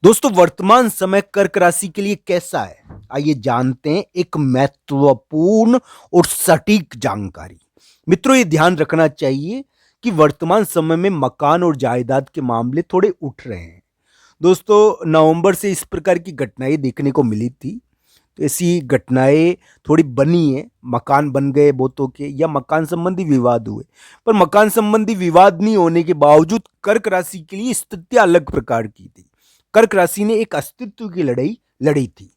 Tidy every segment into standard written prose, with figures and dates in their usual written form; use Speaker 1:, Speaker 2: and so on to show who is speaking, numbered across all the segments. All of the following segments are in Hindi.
Speaker 1: दोस्तों वर्तमान समय कर्क राशि के लिए कैसा है? आइए जानते हैं एक महत्वपूर्ण और सटीक जानकारी। मित्रों ये ध्यान रखना चाहिए कि वर्तमान समय में मकान और जायदाद के मामले थोड़े उठ रहे हैं। दोस्तों नवंबर से इस प्रकार की घटनाएं देखने को मिली थी। तो ऐसी घटनाएं थोड़ी बनी है, मकान बन गए बहुतों के या मकान संबंधी विवाद हुए। पर मकान संबंधी विवाद नहीं होने के बावजूद कर्क राशि के लिए स्थितियां अलग प्रकार की थी। कर्क राशि ने एक अस्तित्व की लड़ाई लड़ी थी।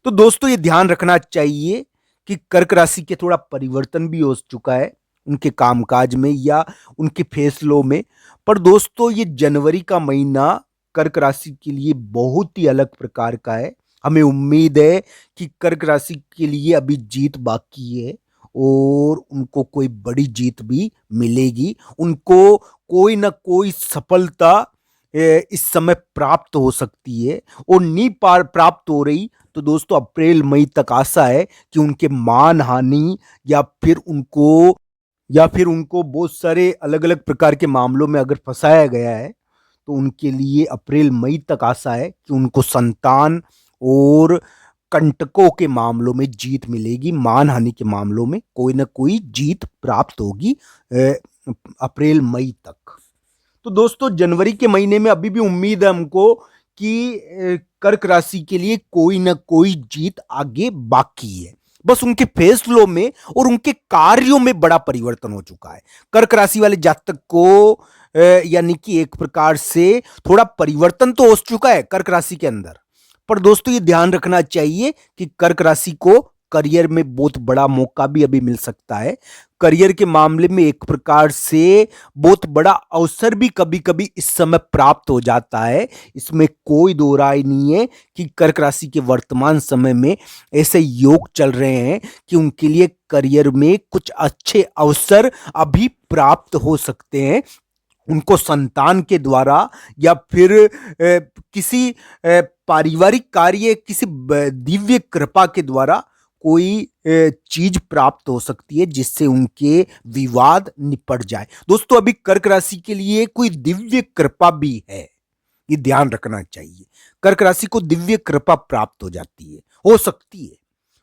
Speaker 1: तो दोस्तों ये ध्यान रखना चाहिए कि कर्क राशि के थोड़ा परिवर्तन भी हो चुका है उनके कामकाज में या उनके फैसलों में। पर दोस्तों ये जनवरी का महीना कर्क राशि के लिए बहुत ही अलग प्रकार का है। हमें उम्मीद है कि कर्क राशि के लिए अभी जीत बाकी है और उनको कोई बड़ी जीत भी मिलेगी। उनको कोई ना कोई सफलता इस समय प्राप्त हो सकती है और नहीं पार प्राप्त हो रही तो दोस्तों अप्रैल मई तक आशा है कि उनके मान हानि या फिर उनको बहुत सारे अलग अलग प्रकार के मामलों में अगर फंसाया गया है तो उनके लिए अप्रैल मई तक आशा है कि उनको संतान और कंटकों के मामलों में जीत मिलेगी। मान हानि के मामलों में कोई ना कोई जीत प्राप्त होगी अप्रैल मई तक। तो दोस्तों जनवरी के महीने में अभी भी उम्मीद है हमको कि कर्क राशि के लिए कोई ना कोई जीत आगे बाकी है। बस उनके फैसलों में और उनके कार्यों में बड़ा परिवर्तन हो चुका है। कर्क राशि वाले जातक को यानी कि एक प्रकार से थोड़ा परिवर्तन तो हो चुका है कर्क राशि के अंदर। पर दोस्तों ये ध्यान रखना चाहिए कि कर्क राशि को करियर में बहुत बड़ा मौका भी अभी मिल सकता है। करियर के मामले में एक प्रकार से बहुत बड़ा अवसर भी कभी कभी इस समय प्राप्त हो जाता है। इसमें कोई दो राय नहीं है कि कर्क राशि के वर्तमान समय में ऐसे योग चल रहे हैं कि उनके लिए करियर में कुछ अच्छे अवसर अभी प्राप्त हो सकते हैं। उनको संतान के द्वारा या फिर किसी पारिवारिक कार्य किसी दिव्य कृपा के द्वारा कोई चीज प्राप्त हो सकती है जिससे उनके विवाद निपट जाए। दोस्तों अभी कर्क राशि के लिए कोई दिव्य कृपा भी है, ये ध्यान रखना चाहिए। कर्क राशि को दिव्य कृपा प्राप्त हो जाती है, हो सकती है।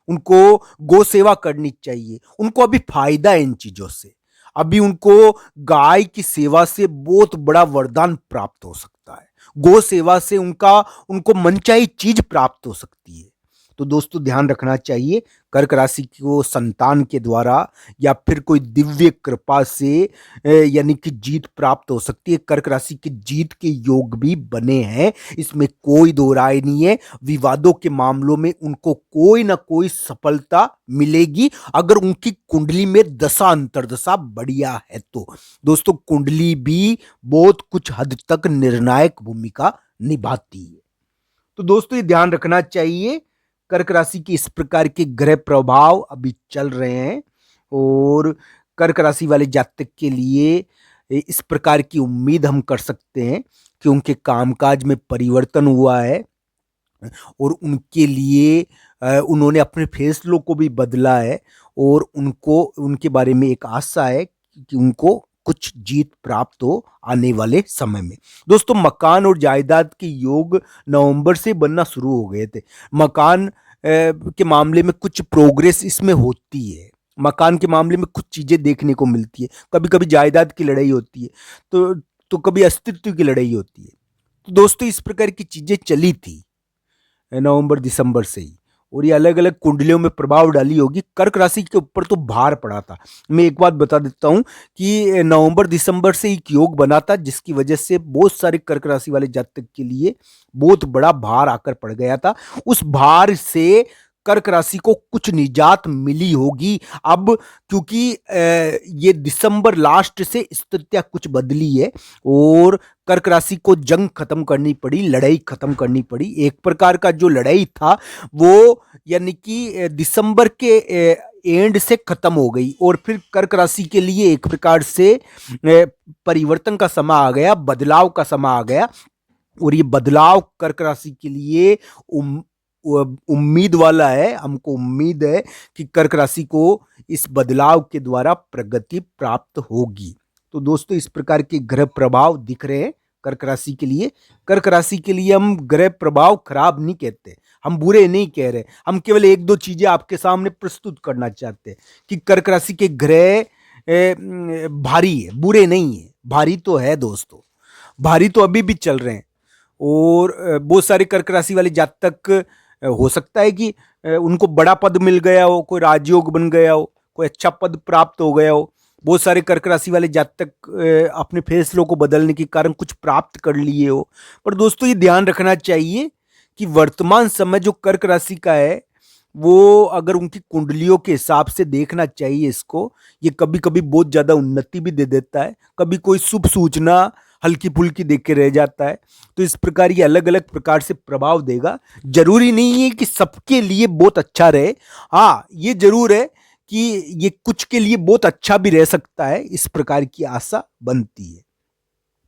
Speaker 1: उनको गौ सेवा करनी चाहिए, उनको अभी फायदा है इन चीजों से। अभी उनको गाय की सेवा से बहुत बड़ा वरदान प्राप्त हो सकता है। गौ सेवा से उनको मनचाही चीज प्राप्त हो सकती है। तो दोस्तों ध्यान रखना चाहिए कर्क राशि को संतान के द्वारा या फिर कोई दिव्य कृपा से यानी कि जीत प्राप्त हो सकती है। कर्क राशि की जीत के योग भी बने हैं, इसमें कोई दो राय नहीं है। विवादों के मामलों में उनको कोई ना कोई सफलता मिलेगी अगर उनकी कुंडली में दशा अंतर्दशा बढ़िया है तो। दोस्तों कुंडली भी बहुत कुछ हद तक निर्णायक भूमिका निभाती है। तो दोस्तों ये ध्यान रखना चाहिए कर्क राशि के इस प्रकार के ग्रह प्रभाव अभी चल रहे हैं और कर्क राशि वाले जातक के लिए इस प्रकार की उम्मीद हम कर सकते हैं कि उनके कामकाज में परिवर्तन हुआ है और उनके लिए उन्होंने अपने फैसलों को भी बदला है और उनको उनके बारे में एक आशा है कि उनको कुछ जीत प्राप्त हो आने वाले समय में। दोस्तों मकान और जायदाद के योग नवंबर से बनना शुरू हो गए थे। मकान के मामले में कुछ प्रोग्रेस इसमें होती है। मकान के मामले में कुछ चीजें देखने को मिलती है। कभी कभी जायदाद की लड़ाई होती है तो कभी अस्तित्व की लड़ाई होती है। तो दोस्तों इस प्रकार की चीजें चली थी नवंबर दिसंबर से ही और ये अलग अलग कुंडलियों में प्रभाव डाली होगी। कर्क राशि के ऊपर तो भार पड़ा था। मैं एक बात बता देता हूं कि नवंबर दिसंबर से एक योग बना था जिसकी वजह से बहुत सारे कर्क राशि वाले जातक के लिए बहुत बड़ा भार आकर पड़ गया था। उस भार से कर्क राशि को कुछ निजात मिली होगी अब, क्योंकि ये दिसंबर लास्ट से स्थितियां कुछ बदली है और कर्क राशि को जंग खत्म करनी पड़ी, लड़ाई खत्म करनी पड़ी। एक प्रकार का जो लड़ाई था वो यानी कि दिसंबर के एंड से खत्म हो गई और फिर कर्क राशि के लिए एक प्रकार से परिवर्तन का समय आ गया, बदलाव का समय आ गया और ये बदलाव कर्क राशि के लिए उम्मीद वाला है। हमको उम्मीद है कि कर्क राशि को इस बदलाव के द्वारा प्रगति प्राप्त होगी। तो दोस्तों इस प्रकार के ग्रह प्रभाव दिख रहे हैं कर्क राशि के लिए। कर्क राशि के लिए हम ग्रह प्रभाव खराब नहीं कहते, हम बुरे नहीं कह रहे, हम केवल एक दो चीजें आपके सामने प्रस्तुत करना चाहते हैं कि कर्क राशि के ग्रह भारी है, बुरे नहीं है। भारी तो है दोस्तों, भारी तो अभी भी चल रहे हैं। और बहुत सारे कर्क राशि वाले जातक हो सकता है कि उनको बड़ा पद मिल गया हो, कोई राजयोग बन गया हो, कोई अच्छा पद प्राप्त हो गया हो। बहुत सारे कर्क राशि वाले जातक अपने फैसलों को बदलने के कारण कुछ प्राप्त कर लिए हो। पर दोस्तों ये ध्यान रखना चाहिए कि वर्तमान समय जो कर्क राशि का है, वो अगर उनकी कुंडलियों के हिसाब से देखना चाहिए इसको, ये कभी कभी बहुत ज्यादा उन्नति भी दे देता है, कभी कोई शुभ सूचना हल्की फुल्की देख के रह जाता है। तो इस प्रकार ये अलग अलग प्रकार से प्रभाव देगा। जरूरी नहीं है कि सबके लिए बहुत अच्छा रहे, हाँ ये जरूर है कि ये कुछ के लिए बहुत अच्छा भी रह सकता है, इस प्रकार की आशा बनती है।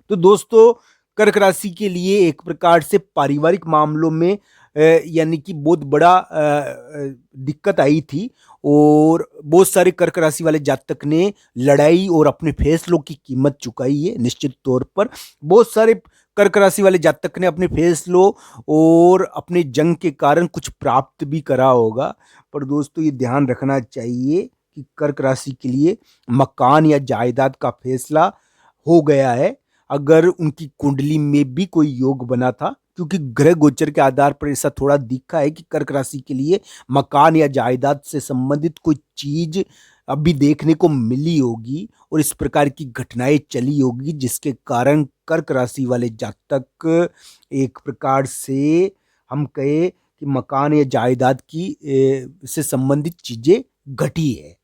Speaker 1: तो दोस्तों कर्क राशि के लिए एक प्रकार से पारिवारिक मामलों में यानी कि बहुत बड़ा दिक्कत आई थी, और बहुत सारे कर्क राशि वाले जातक ने लड़ाई और अपने फैसलों की कीमत चुकाई है। निश्चित तौर पर बहुत सारे कर्क राशि वाले जातक ने अपने फैसलों और अपने जंग के कारण कुछ प्राप्त भी करा होगा। पर दोस्तों ये ध्यान रखना चाहिए कि कर्क राशि के लिए मकान या जायदाद का फैसला हो गया है, अगर उनकी कुंडली में भी कोई योग बना था, क्योंकि ग्रह गोचर के आधार पर ऐसा थोड़ा दिखा है कि कर्क राशि के लिए मकान या जायदाद से संबंधित कोई चीज अभी देखने को मिली होगी और इस प्रकार की घटनाएं चली होगी, जिसके कारण कर्क राशि वाले जातक एक प्रकार से हम कहे कि मकान या जायदाद की से संबंधित चीजें घटी है।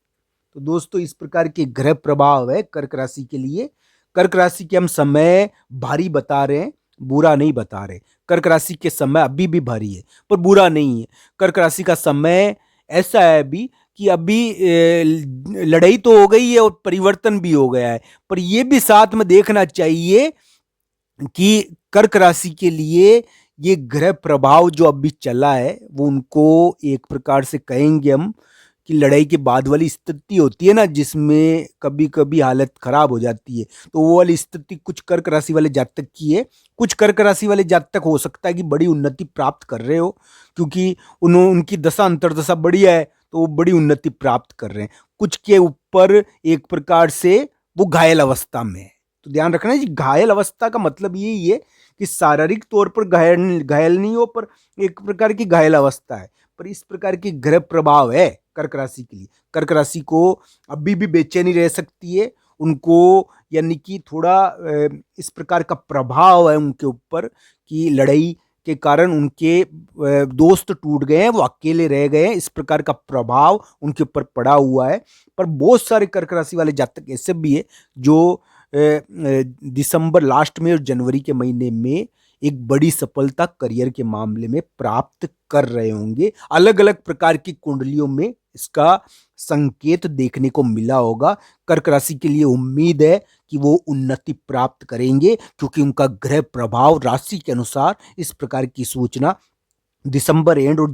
Speaker 1: तो दोस्तों इस प्रकार के ग्रह प्रभाव है कर्क राशि के लिए। कर्क राशि के हम समय भारी बता रहे हैं, बुरा नहीं बता रहे। कर्क राशि के समय अभी भी भारी है पर बुरा नहीं है। कर्क राशि का समय ऐसा है अभी कि अभी लड़ाई तो हो गई है और परिवर्तन भी हो गया है, पर यह भी साथ में देखना चाहिए कि कर्क राशि के लिए ये ग्रह प्रभाव जो अभी चला है वो उनको एक प्रकार से कहेंगे हम कि लड़ाई के बाद वाली स्थिति होती है ना, जिसमें कभी कभी हालत खराब हो जाती है, तो वो वाली स्थिति कुछ कर्क राशि वाले जातक की है। कुछ कर्क राशि वाले जातक हो सकता है कि बड़ी उन्नति प्राप्त कर रहे हो, क्योंकि उनकी दशा अंतर्दशा बढ़िया है तो वो बड़ी उन्नति प्राप्त कर रहे हैं। कुछ के ऊपर एक प्रकार से वो घायल अवस्था में है। तो ध्यान रखना जी, घायल अवस्था का मतलब यही है कि शारीरिक तौर पर घायल घायल नहीं हो, पर एक प्रकार की घायल अवस्था है। पर इस प्रकार की ग्रह प्रभाव है कर्क राशि के लिए। कर्क राशि को अभी भी बेचैनी रह सकती है, उनको यानी कि थोड़ा इस प्रकार का प्रभाव है उनके ऊपर कि लड़ाई के कारण उनके दोस्त टूट गए हैं, वो अकेले रह गए हैं, इस प्रकार का प्रभाव उनके ऊपर पड़ा हुआ है। पर बहुत सारे कर्क राशि वाले जातक ऐसे भी है जो दिसंबर लास्ट में और जनवरी के महीने में एक बड़ी सफलता करियर के मामले में प्राप्त कर रहे होंगे। अलग अलग प्रकार की कुंडलियों में इसका संकेत देखने को मिला होगा। कर्क राशि के लिए उम्मीद है कि वो उन्नति प्राप्त करेंगे, क्योंकि उनका ग्रह प्रभाव राशि के अनुसार इस प्रकार की सूचना दिसंबर एंड और